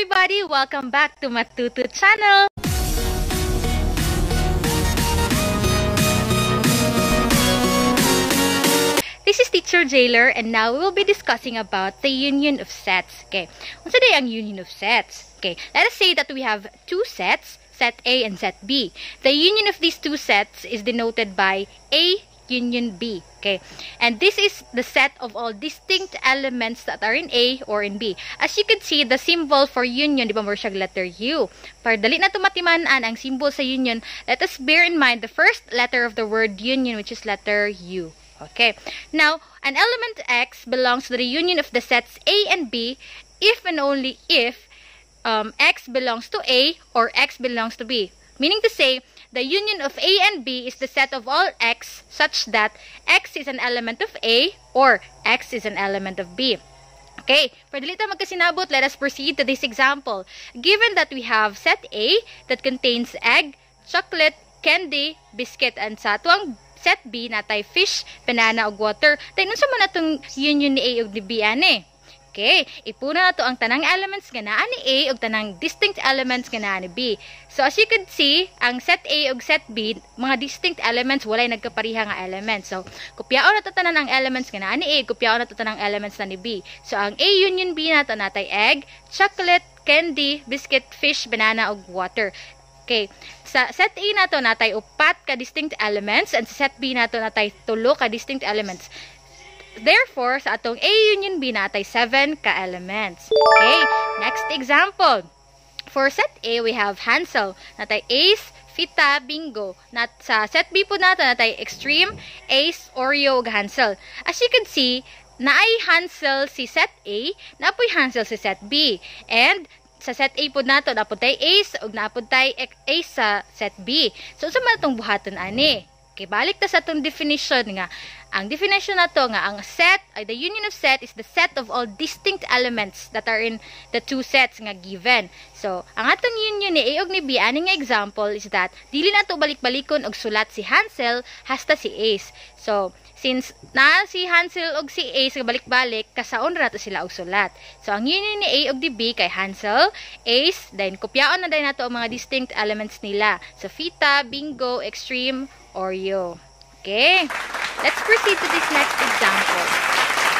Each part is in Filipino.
everybody! Welcome back to Matutu channel! This is Teacher Jailer, and now we will be discussing about the union of sets. Okay, unsa day ang union of sets? Okay, let us say that we have two sets, set A and set B. The union of these two sets is denoted by A union B. Okay, and this is the set of all distinct elements that are in A or in B. As you can see, the symbol for union, di ba mo siya letter U. Para dali na tumatimanan ang symbol sa union, let us bear in mind the first letter of the word union, which is letter U. Okay, now an element X belongs to the union of the sets A and B if and only if X belongs to A or X belongs to B. Meaning to say, the union of A and B is the set of all X such that X is an element of A or X is an element of B. Okay, para dili ta magkasinabot, let us proceed to this example. Given that we have set A that contains egg, chocolate, candy, biscuit, and sa tuwang set B natay fish, banana, ug water. Then unsa man atong union ni A ug ni B ani? Okay, ipuna nato ang tanang elements nga naa ni A ug tanang distinct elements nga naa ni B. So as you can see, ang set A ug set B, mga distinct elements, walay nagkapariha nga elements. So kopyaon nato tanan ang elements nga naa ni A, kopyaon nato tanang elements na ni B. So ang A union B nato natay egg, chocolate, candy, biscuit, fish, banana, ug water. Okay, sa set A nato natay upat ka distinct elements and sa set B nato natay tulo ka distinct elements. Therefore, sa atong A union B natay 7 ka elements. Okay, next example. For set A, we have Hansel. Natay Ace, Fita, Bingo. Sa set B po nato natay Extreme, Ace, Oreo, ug Hansel. As you can see, naay Hansel si set A, napoy Hansel si set B. And sa set A po nato napod tay Ace ug napod tay Ace sa set B. So sa man tong buhaton ani? Okay, balik ta sa atong definition nga. Ang definition nato nga ang set, the union of set is the set of all distinct elements that are in the two sets nga given. So, ang atong union ni A ug ni B ani nga example is that dili nato balik-balikon og sulat si Hansel hasta si Ace. So, since na si Hansel ug si Ace nga balik-balik, kasaon ra nato sila og sulat. So, ang union ni A ug ni B kay Hansel, Ace, then kopyaon na din nato ang mga distinct elements nila. So, Fita, Bingo, Extreme, Oreo. Okay, let's proceed to this next example.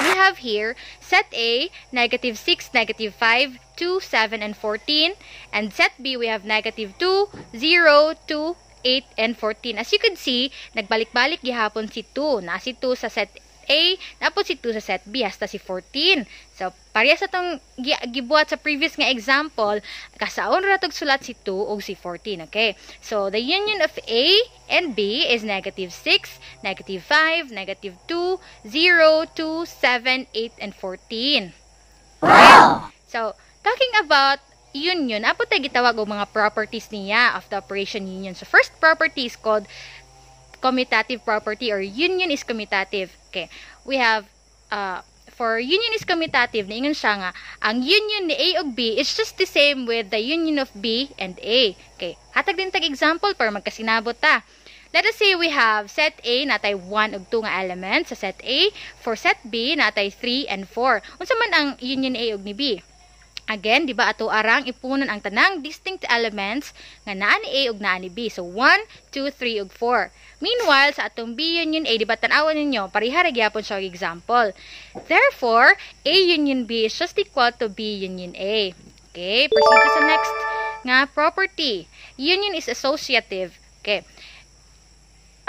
We have here set A, -6, -5, 2, 7, and 14. And set B, we have -2, 0, 2, 8, and 14. As you can see, nagbalik-balik gihapon si 2. Na si 2 sa set A, napos si 2 sa set B, hasta si 14. So, pareha sa itong gibuhat sa previous nga example, kasaon ratog sulat si 2 o si 14, okay? So, the union of A and B is -6, -5, -2, 0, 2, 7, 8, and 14. Wow! So, talking about union, apo tayo gitawag o mga properties niya of the operation union. So, first property is called commutative property or union is commutative. Okay, we have for union is commutative, niingon siya nga ang union ni A ug B is just the same with the union of B and A. Okay, hatag din tag example para magkasinabot ta. Let us say we have set A natay 1 ug 2 nga elements sa set A. For set B natay 3 and 4. Unsa man ang union ni A ug ni B? Again, di ba ato arang ipunan ang tanang distinct elements nga naa ni A ug naa ni B. So 1, 2, 3 ug 4. Meanwhile, sa atong B union A, di ba tan-awan ninyo, pareha ra gyapon siya og example. Therefore, A union B is just equal to B union A. Okay, proceed to sa next nga property. Union is associative. Okay.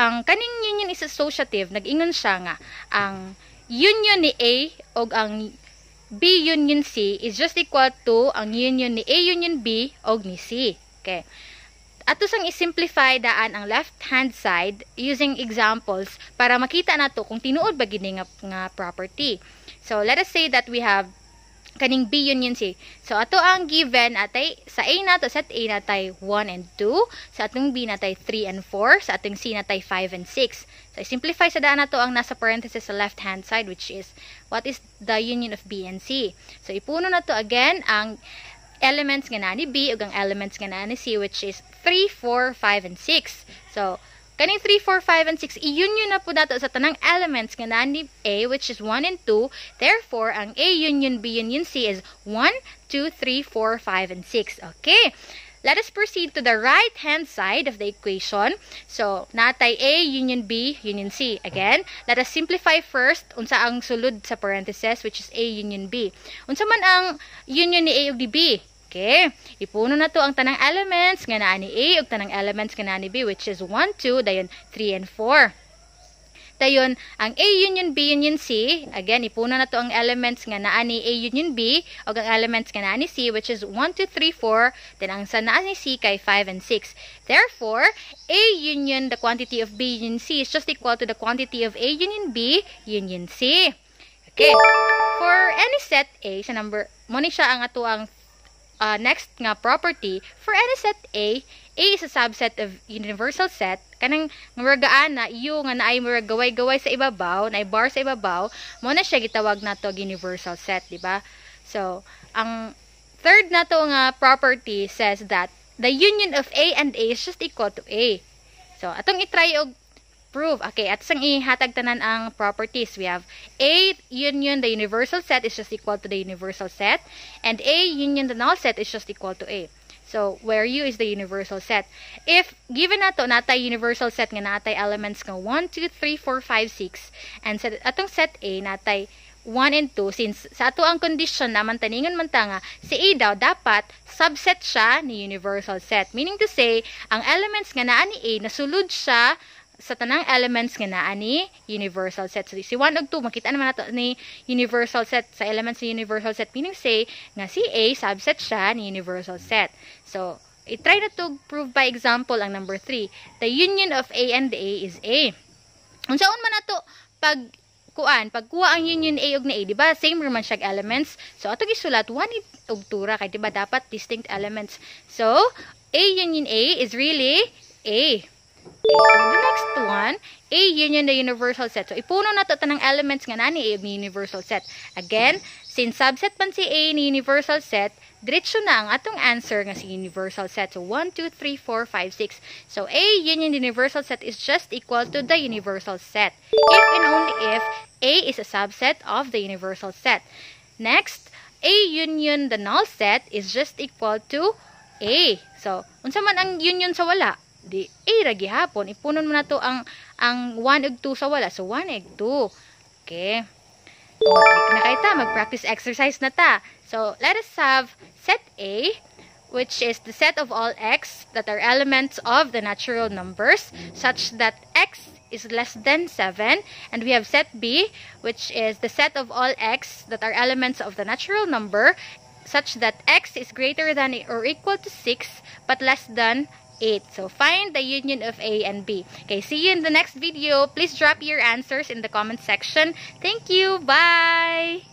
Ang kaning union is associative, nag-ingon siya nga ang union ni A ug ang B union C is just equal to ang union ni A union B og ni C. Okay. Ato sang i-simplify daan ang left-hand side using examples para makita nato kung tinuod ba gini nga property. So, let us say that we have kaning B union C. So, ato ang given atay sa A nato, set A natay 1 and 2, sa atong B natay 3 and 4, sa atong C natay 5 and 6. So, i-simplify sa daan nato ang nasa parenthesis sa left-hand side, which is what is the union of B and C. So, ipuno nato again ang elements nga naa ni B ug ang elements nga naa ni C, which is 3, 4, 5, and 6. So, kaning 3, 4, 5, and 6, i-union na po nato sa tanang elements nga naa ni A, which is 1 and 2. Therefore, ang A union B union C is 1, 2, 3, 4, 5, and 6. Okay. Let us proceed to the right-hand side of the equation. So, natay A, union B, union C. Again, let us simplify first unsa ang sulod sa parentheses, which is A, union B. Unsa man ang union ni A ug ni B? Okay. Ipuno na to ang tanang elements nga naa ni A ug tanang elements nga naa ni B, which is 1, 2, dayon 3, and 4. Dayon, ang A union B union C, again, ipuno na to ang elements nga naa ni A union B, o ang elements nga naa ni C, which is 1, 2, 3, 4, then ang sa naa ni C kay 5 and 6. Therefore, A union the quantity of B union C is just equal to the quantity of A union B union C. Okay. For any set A, sa number, mo ni siya ang ato ang next nga property. For any set A is a subset of universal set. Kanang muragaan na iyo nga naay murag gaway-gaway sa ibabaw, naay bar sa ibabaw, mo na siya gitawag nato universal set, di ba? So, ang third nato nga property says that the union of A and A is just equal to A. So, atong i-try og prove. Okay, at sang ihatag tanan ang properties. We have A union the universal set is just equal to the universal set, and A union the null set is just equal to A. So, where U is the universal set. If given nato natay universal set nga natay elements nga 1, 2, 3, 4, 5, 6, and sa atong set A natay 1 and 2, since sa ato ang condition naman taningon man ta nga si A daw dapat subset siya ni universal set. Meaning to say, ang elements nga naa ni A nasulod siya sa tanang elements nga naa ni universal set. So, si 1 ug 2, makita naman nato ni universal set sa elements ni universal set. Meaning say, nga si A, subset siya ni universal set. So, i-try na to prove by example ang number 3. The union of A and A is A. Unsaon man nato pagkuha ang union A ug na A, di ba? Same naman siya elements. So, ato gisulat 1 ug 2 ra kay di ba dapat distinct elements. So, A union A is really A. Okay, so the next one, A union the universal set. So, ipuno na to tanang elements nga na ni A ni universal set. Again, since subset man si A ni universal set, diretso na ang atong answer nga si universal set. So, 1, 2, 3, 4, 5, 6. So, A union the universal set is just equal to the universal set. If and only if A is a subset of the universal set. Next, A union the null set is just equal to A. So, unsa man ang union sa wala? Di A ra gihapon, ipunon mo na to ang 1 ug 2 sa wala. So 1 ug 2. Okay. Nakita, mag-practice exercise na ta. So let us have set A, which is the set of all x that are elements of the natural numbers such that x is less than 7, and we have set B, which is the set of all x that are elements of the natural number such that x is greater than or equal to 6 but less than 8. So, find the union of A and B. Okay, see you in the next video. Please drop your answers in the comment section. Thank you. Bye!